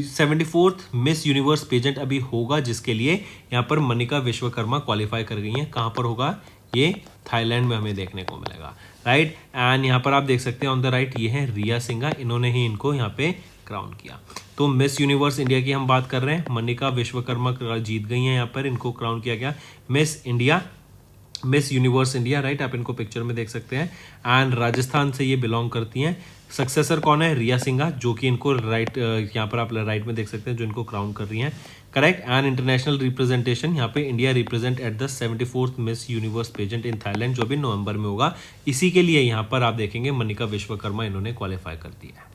74th miss universe pageant अभी होगा, जिसके लिए यहाँ पर मनिका विश्वकर्मा क्वालिफाई कर गई हैं। कहाँ पर होगा ये? थाईलैंड में हमें देखने को मिलेगा, राइट। एंड यहाँ पर आप देख सकते हैं ऑन द राइट, ये है रिया सिंघा, इन्होंने ही इनको यहाँ पे क्राउन किया। तो मिस यूनिवर्स इंडिया की हम बात कर रहे हैं, मनिका विश्वकर्मा जीत गई हैं, यहाँ पर इनको क्राउन किया गया मिस यूनिवर्स इंडिया, राइट। आप इनको पिक्चर में देख सकते हैं एंड राजस्थान से ये बिलोंग करती हैं। सक्सेसर कौन है? रिया सिंघा, जो कि इनको राइट यहाँ पर आप राइट में देख सकते हैं, जो इनको क्राउन कर रही हैं, करेक्ट। एंड इंटरनेशनल रिप्रेजेंटेशन, यहाँ पे India represent at the 74th miss universe pageant in Thailand, जो भी नवंबर में होगा। इसी के लिए यहाँ पर आप देखेंगे मनिका विश्वकर्मा इन्होंने क्वालिफाई कर दिया है।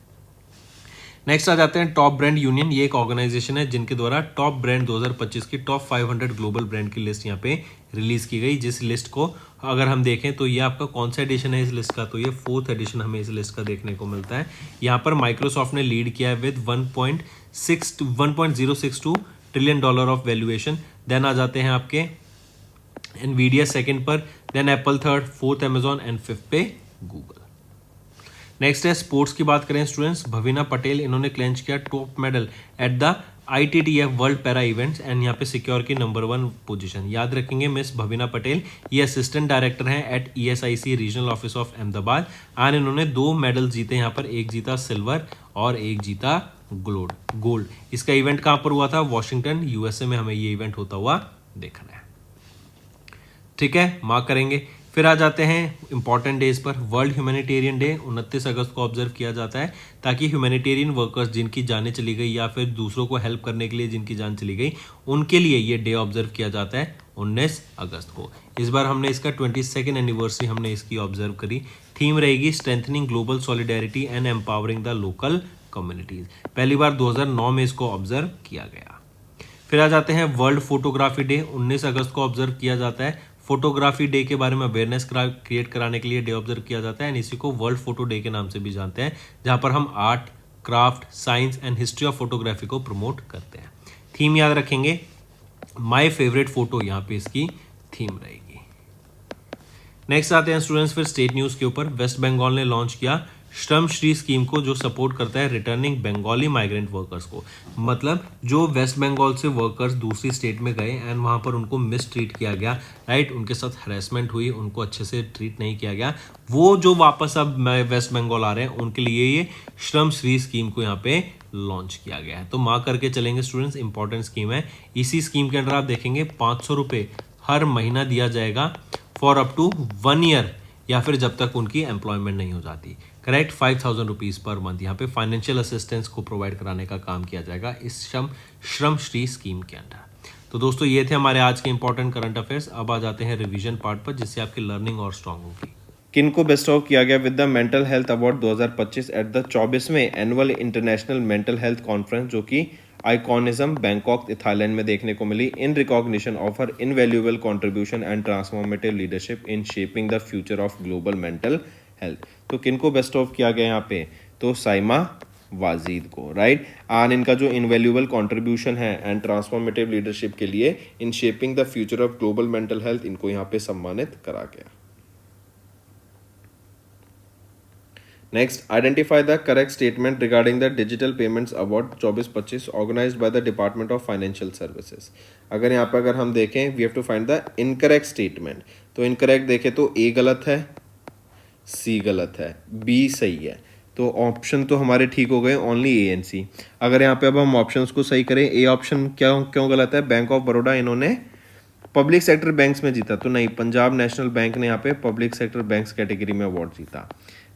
नेक्स्ट आ जाते हैं टॉप ब्रांड यूनियन। ये एक ऑर्गेनाइजेशन है जिनके द्वारा टॉप ब्रांड 2025 की टॉप 500 ग्लोबल ब्रांड की लिस्ट यहाँ पे रिलीज की गई, जिस लिस्ट को अगर हम देखें तो ये आपका कौन सा एडिशन है इस लिस्ट का? तो ये 4th एडिशन हमें इस लिस्ट का देखने को मिलता है। यहाँ पर माइक्रोसॉफ्ट ने लीड किया है with 1.062 trillion dollar of valuation. Then आ जाते हैं आपके एनवीडिया सेकंड पर, then Apple third, 4th Amazon and 5th पे गूगल। नेक्स्ट है स्पोर्ट्स की बात करें स्टूडेंट्स, भविना पटेल इन्होंने क्लेंच किया top medal at the ITTF world para events and यहाँ पे सिक्योर की नंबर 1 पोजीशन। याद रखेंगे मिस भविना पटेल, ये असिस्टेंट डायरेक्टर हैं at ESIC regional office of Ahmedabad and इन्होंने 2 मेडल जीते यहाँ पर, एक जीता सिल्वर और एक जीता गोल्ड। इसका इवेंट कहाँ पर हुआ था? वॉशिंगटन USA में हमें ये इवेंट होता हुआ देखना है, ठीक है, मार्क करेंगे। फिर आ जाते हैं इंपॉर्टेंट डेज पर। वर्ल्ड ह्यूमैनिटेरियन डे 29 अगस्त को ऑब्जर्व किया जाता है, ताकि ह्यूमैनिटेरियन वर्कर्स जिनकी जानें चली गई या फिर दूसरों को हेल्प करने के लिए जिनकी जान चली गई, उनके लिए ये डे ऑब्जर्व किया जाता है 19 अगस्त को। इस बार हमने इसका 22nd एनिवर्सरी हमने इसकी ऑब्जर्व करी। थीम रहेगी strengthening global solidarity and empowering the local communities. पहली बार 2009 में इसको ऑब्जर्व किया गया। फिर आ जाते हैं वर्ल्ड फोटोग्राफी डे 19 अगस्त को ऑब्जर्व किया जाता है। फोटोग्राफी डे के बारे में अवेयरनेस क्रिएट कराने के लिए डे ऑब्जर्व किया जाता है एंड इसी को वर्ल्ड फोटो डे के नाम से भी जानते हैं, जहां पर हम art, craft, science and history of photography को प्रमोट करते हैं। थीम याद रखेंगे, माय फेवरेट फोटो यहाँ पे इसकी थीम रहेगी। नेक्स्ट आते हैं स्टूडेंट्स फिर स्टेट न्यूज के ऊपर। वेस्ट बंगाल ने लॉन्च किया श्रम श्री स्कीम को जो सपोर्ट करता है रिटर्निंग बंगाली माइग्रेंट वर्कर्स को, मतलब जो वेस्ट बंगाल से वर्कर्स दूसरी स्टेट में गए एंड वहाँ पर उनको मिस ट्रीट किया गया, राइट, उनके साथ हरेसमेंट हुई, उनको अच्छे से ट्रीट नहीं किया गया, वो जो वापस अब वेस्ट बंगाल आ रहे हैं उनके लिए ये श्रम श्री स्कीम को यहाँ पे लॉन्च किया गया है। तो मार्क करके चलेंगे स्टूडेंट्स, इंपॉर्टेंट स्कीम है। इसी स्कीम के अंदर आप देखेंगे 500 रुपये हर महीना दिया जाएगा फॉर अप टू 1 ईयर, या फिर जब तक उनकी एम्प्लॉयमेंट नहीं हो जाती, करेक्ट। 5000 रुपीज़ पर मंथ यहाँ पे फाइनेंशियल असिस्टेंस को प्रोवाइड कराने का काम किया जाएगा इस श्रम श्री स्कीम के अंदर। तो दोस्तों ये थे हमारे आज के इंपॉर्टेंट करंट अफेयर्स। अब आ जाते हैं रिवीजन पार्ट पर, जिससे आपकी लर्निंग और स्ट्रांग होगी। किनको बेस्ट ऑफ किया गया with the mental health award 2025 at the 24वें annual international mental health conference, जो कि आइकॉनिज्म बैंकॉक थाईलैंड में देखने को मिली, in recognition of her invaluable contribution and transformative leadership in shaping the future of global mental health. तो किनको best of किया गया यहाँ पे, तो साइमा वाजिद को, राइट। एंड इनका जो इनवैल्यूएबल कंट्रीब्यूशन है एंड ट्रांसफॉर्मेटिव लीडरशिप के लिए इन shaping the future of global mental health, इनको यहाँ पे सम्मानित करा गया। Next, identify the correct statement regarding the Digital Payments Award 24-25 organized by the Department of Financial Services. अगर यहाँ पर अगर हम देखें, we have to find the incorrect statement. तो incorrect देखें तो A गलत है, C गलत है, B सही है। तो ऑप्शन तो हमारे ठीक हो गए, ओनली A एंड C। अगर यहाँ पे अब हम ऑप्शंस को सही करें, A ऑप्शन क्यों गलत है? बैंक ऑफ बड़ौदा इन्होंने पब्लिक सेक्टर बैंक्स में जीता, तो नहीं, पंजाब नेशनल बैंक ने यहाँ पे पब्लिक सेक्टर बैंक्स कैटेगरी में अवार्ड जीता।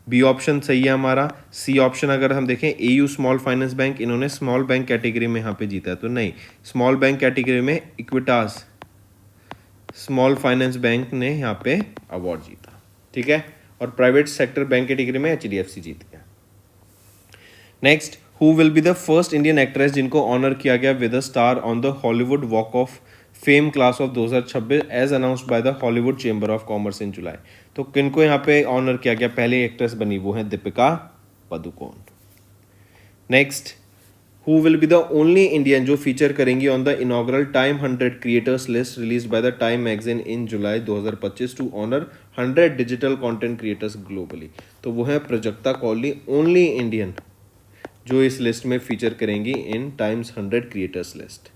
बी ऑप्शन सही है हमारा। सी ऑप्शन अगर हम देखें, एयू स्मॉल फाइनेंस बैंक, इन्होंने स्मॉल बैंक कैटेगरी में यहाँ पे जीता है, तो नहीं, स्मॉल बैंक कैटेगरी में इक्विटास स्मॉल फाइनेंस बैंक ने यहाँ पे अवार्ड जीता, ठीक है। और प्राइवेट सेक्टर बैंक कैटेगरी में एचडीएफसी जीत गया। Next, who will be the first Indian actress जिनको ऑनर किया गया with a star on the Hollywood walk of fame class of 2026 as announced by the Hollywood chamber of commerce in July. तो किनको यहाँ पे honour किया गया? पहली एक्ट्रेस बनी वो है Deepika Padukone. Next, who will be the only Indian जो फीचर करेंगी on the inaugural time 100 creators list release by the time magazine in July 2025 to honour 100 digital content creators globally. तो वो है प्रजक्ता कौली, ओनली इंडियन जो इस लिस्ट में फीचर करेंगी in Time's 100 creators list.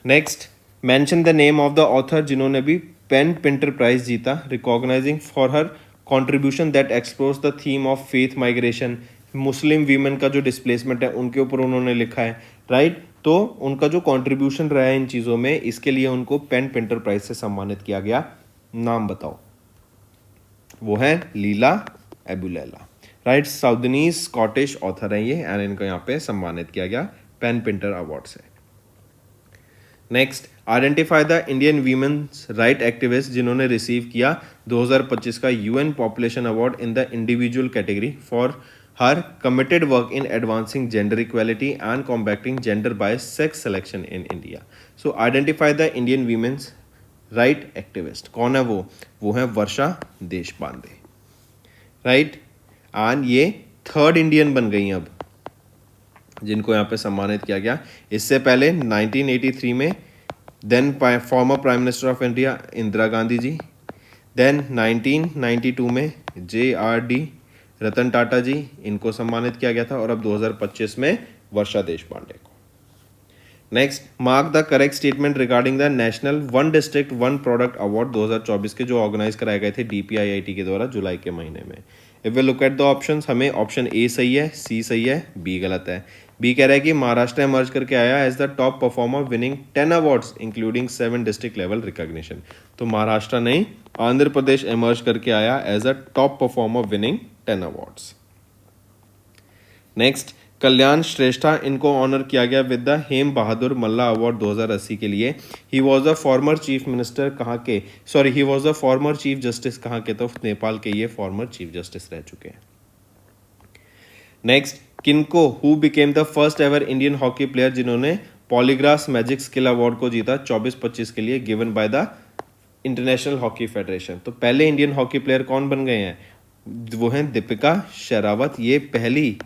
Next, mention the name of the author जिन्होंने भी PEN Pinter prize जीता, recognising for her contribution that explores the theme of faith migration. Muslim women का जो displacement है उनके ऊपर उन्होंने लिखा है, राइट। तो उनका जो कंट्रीब्यूशन रहा है इन चीज़ों में, इसके लिए उनको पेन पिंटर प्राइज से सम्मानित किया गया। नाम बताओ? वो है Leila Aboulela, right. Sudanese Scottish author है ये, एंड इनको यहाँ पे सम्मानित किया गया पेन पिंटर अवार्ड से। Next, identify the Indian women's right activist जिन्होंने रिसीव किया 2025 का UN population award in the individual category for her committed work in advancing gender equality and combating gender bias sex selection in India. So identify the Indian women's right activist. कौन है वो है वर्षा Deshpande, right. And ये 3rd Indian बन गई अब जिनको यहाँ पे सम्मानित किया गया। इससे पहले 1983 में then former prime minister of India Indira Gandhi ji, then 1992 में JRD रतन टाटा जी, इनको सम्मानित किया गया था, और अब 2025 में वर्षा देशपांडे को। Next, mark the correct statement regarding the national one district one product award 2024 के जो ऑर्गेनाइज कराए गए थे DPIIT के द्वारा जुलाई के महीने में। If we look at the options, हमें ऑप्शन ए सही है, सी सही है, बी गलत है। बी कह रहा है कि महाराष्ट्र एमर्ज करके आया as the top performer winning 10 awards including 7 district level recognition. तो महाराष्ट्र नहीं, आंध्र प्रदेश एमर्ज करके आया as a top performer winning 10 awards. Next, Kalyan Shrestha, इनको ऑनर किया गया with the Hem Bahadur Malla award 2080 के लिए। He was the former chief minister कहाँ के, sorry he was the former chief justice कहाँ के, तो नेपाल के ये फॉर्मर चीफ जस्टिस रह चुके हैं। नेक्स्ट, किनको who became the first ever Indian hockey player जिन्होंने पॉलीग्राफ मैजिक स्किल अवार्ड को जीता 24-25 के लिए, given by the international hockey federation. तो पहले इंडियन हॉकी प्लेयर कौन बन गए हैं? वो हैं दीपिका शेरावत। ये पहली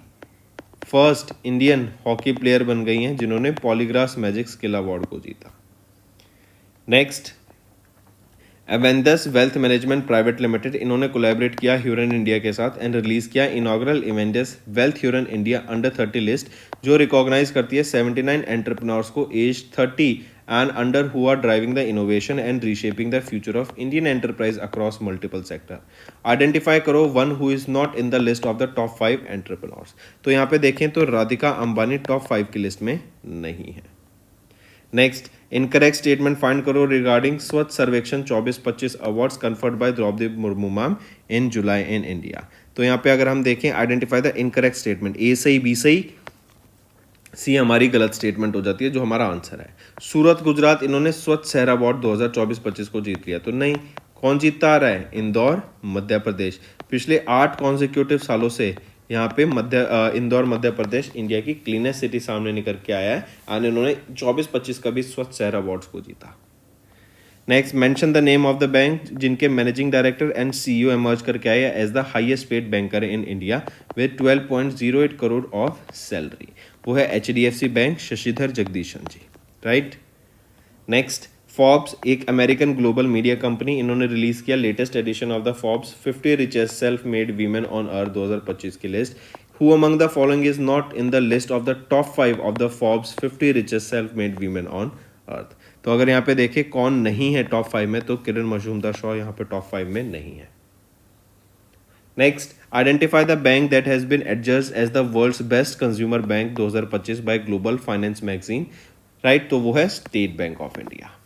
फर्स्ट इंडियन हॉकी प्लेयर बन गई हैं जिन्होंने पॉलीग्राफ मैजिक स्किल अवार्ड को जीता। Next, Avendus wealth management private limited, इन्होंने कोलैबोरेट किया ह्यूरन इंडिया के साथ एंड रिलीज किया inaugural Avendus wealth Hurun India under 30 list, जो रिकॉग्नाइज करती है 79 एंटरप्रेन्योर्स को as 30 and under who are driving the innovation and reshaping the future of Indian enterprise across multiple sector. Identify करो one who is not in the list of the top 5 entrepreneurs. तो यहाँ पे देखें तो Radhika Ambani top 5 की list में नहीं है। नेक्स्ट, इनकरेक्ट स्टेटमेंट फाइंड करो regarding Swachh Survekshan 24-25 awards conferred by Droupadi Murmu ma'am in July in India. तो यहाँ पे अगर हम देखें identify the incorrect statement, A सही बी सही सी हमारी गलत स्टेटमेंट हो जाती है, जो हमारा आंसर है। सूरत गुजरात, इन्होंने स्वच्छ शहर अवार्ड 2024-25 को जीत लिया, तो नहीं। कौन जीतता आ रहा है? इंदौर मध्य प्रदेश। पिछले 8 कॉन्जिक्यूटिव सालों से यहाँ पे इंदौर मध्य प्रदेश इंडिया की क्लीनेस्ट सिटी सामने निकल के आया है और इन्होंने 24-25 का भी स्वच्छ शहर अवार्ड्स को जीता। Next, mention the name of the bank जिनके managing director and CEO emerge करके आए as the highest paid banker in India with 12.08 crore of salary. वो है HDFC bank, Shashidhar Jagdishan ji, right. Next, Forbes एक अमेरिकन ग्लोबल मीडिया कंपनी, इन्होंने release किया latest edition of the Forbes 50 richest self made women on earth 2025 की लिस्ट। Who among the following is not in the list of the top 5 of the Forbes 50 richest self made women on अर्थ। तो अगर यहाँ पे देखें कौन नहीं है टॉप 5 में, तो किरण मजूमदार शॉ यहाँ पे टॉप 5 में नहीं है। Next, identify the bank that has been adjust as the world's best consumer bank 2025 by global finance magazine, right. तो वो है State Bank of India.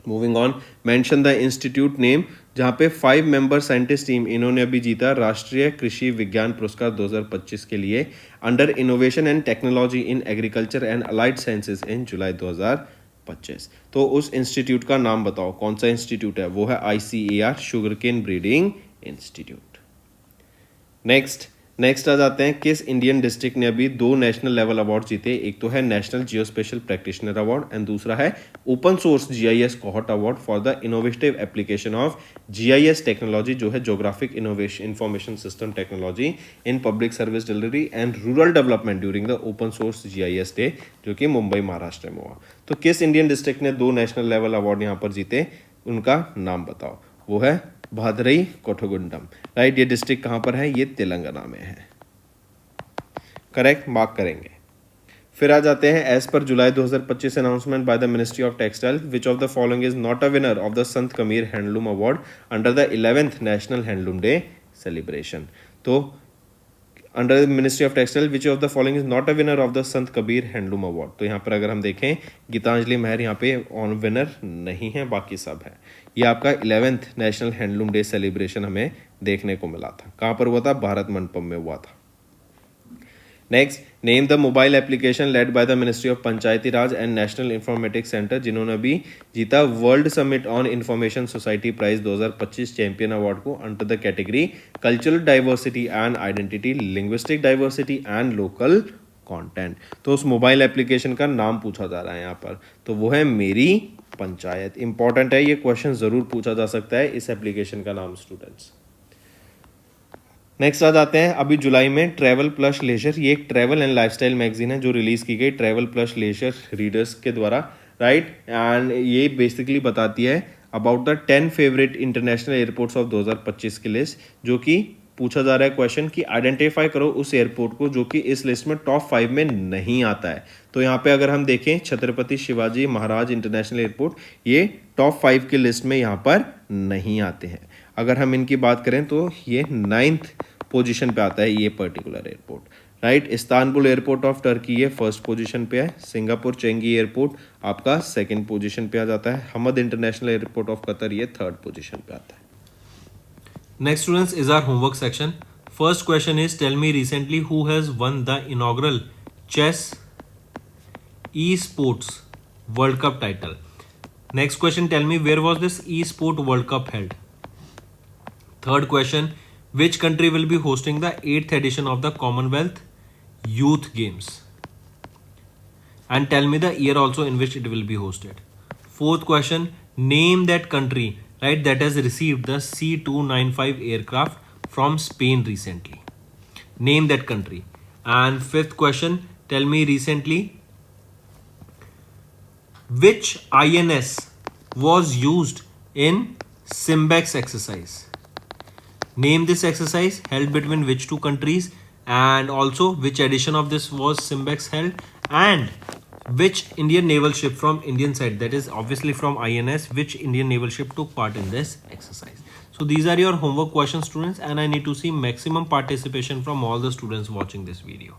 Moving on, mention the institute name, जहां पे 5 मेंबर साइंटिस्ट टीम इन्होंने अभी जीता राष्ट्रीय कृषि विज्ञान पुरस्कार 2025 के लिए under innovation and technology in agriculture and allied sciences in July 2025। तो उस इंस्टीट्यूट का नाम बताओ, कौन सा इंस्टीट्यूट है? वो है ICAR sugarcane breeding institute. Next आ जाते हैं, किस इंडियन डिस्ट्रिक्ट ने अभी 2 नेशनल लेवल अवार्ड जीते? एक तो है national geospatial practitioner award and दूसरा है open source GIS cohort award for the innovative application of GIS technology, जो है geographic innovation information system technology in public service delivery and rural development during the open source GIS day, जो कि मुंबई महाराष्ट्र में हुआ। तो किस इंडियन डिस्ट्रिक्ट ने 2 national level award यहाँ पर जीते? उनका नाम बताओ। वो है भादरई कोठगुंडम, राइट। ये डिस्ट्रिक्ट कहाँ पर है? ये तेलंगाना में है, करेक्ट, मार्क करेंगे। फिर आ जाते हैं, एज पर July 2025 announcement by the ministry of textile which of the following is not a winner of the Sant Kabir handloom award under the 11th national handloom day celebration. तो under the ministry of textile which of the following is not a winner of the Sant Kabir handloom award. तो यहाँ पर अगर हम देखें, गीतांजलि महर यहाँ पे on winner नहीं है, बाकी सब है। ये आपका 11th national handloom day celebration हमें देखने को मिला था। कहाँ पर हुआ था? भारत मंडपम में हुआ था। Next, name the mobile application led by the ministry of Panchayati Raj and national informatics centre, जिन्होंने अभी जीता world summit on information society prize 2025 champion award को under the category cultural diversity and identity, linguistic diversity and local content. तो उस mobile application का नाम पूछा जा रहा है यहाँ पर, तो वो है मेरी पंचायत। इंपॉर्टेंट है, ये क्वेश्चन जरूर पूछा जा सकता है इस एप्लीकेशन का नाम स्टूडेंट्स। नेक्स्ट आ जाते हैं, अभी जुलाई में ट्रैवल प्लस लेजर, ये एक ट्रैवल एंड लाइफस्टाइल मैगजीन है जो रिलीज की गई ट्रैवल प्लस लेजर रीडर्स के द्वारा, राइट। एंड ये बेसिकली बताती है about the 10 favourite international airports of 2025 की लिस्ट, जो कि पूछा जा रहा है क्वेश्चन कि आइडेंटिफाई करो उस एयरपोर्ट को जो कि इस लिस्ट में टॉप 5 में नहीं आता है। तो यहाँ पे अगर हम देखें, छत्रपति शिवाजी महाराज इंटरनेशनल एयरपोर्ट, ये टॉप 5 की लिस्ट में यहाँ पर नहीं आते हैं। अगर हम इनकी बात करें तो ये 9th पोजीशन पे आता है ये particular airport, right. Istanbul airport of Turkey ये 1st पोजीशन पे है। सिंगापुर चेंगी एयरपोर्ट आपका 2nd पोजीशन पे आ जाता है। Hamad international airport of Qatar ये 3rd पोजीशन पे आता है। Next, students, is our homework section. First question is, tell me recently who has won the inaugural chess esports World Cup title. Next question, tell me where was this esport World Cup held. Third question, which country will be hosting the 8th edition of the Commonwealth Youth Games? And tell me the year also in which it will be hosted. Fourth question, name that country, right, that has received the C295 aircraft from Spain recently. Name that country. And fifth question, tell me recently which INS was used in Simbex exercise. Name this exercise held between which two countries, and also which edition of this was Simbex held, and which Indian naval ship from Indian side, that is obviously from INS, which Indian naval ship took part in this exercise. So these are your homework questions, students, and I need to see maximum participation from all the students watching this video.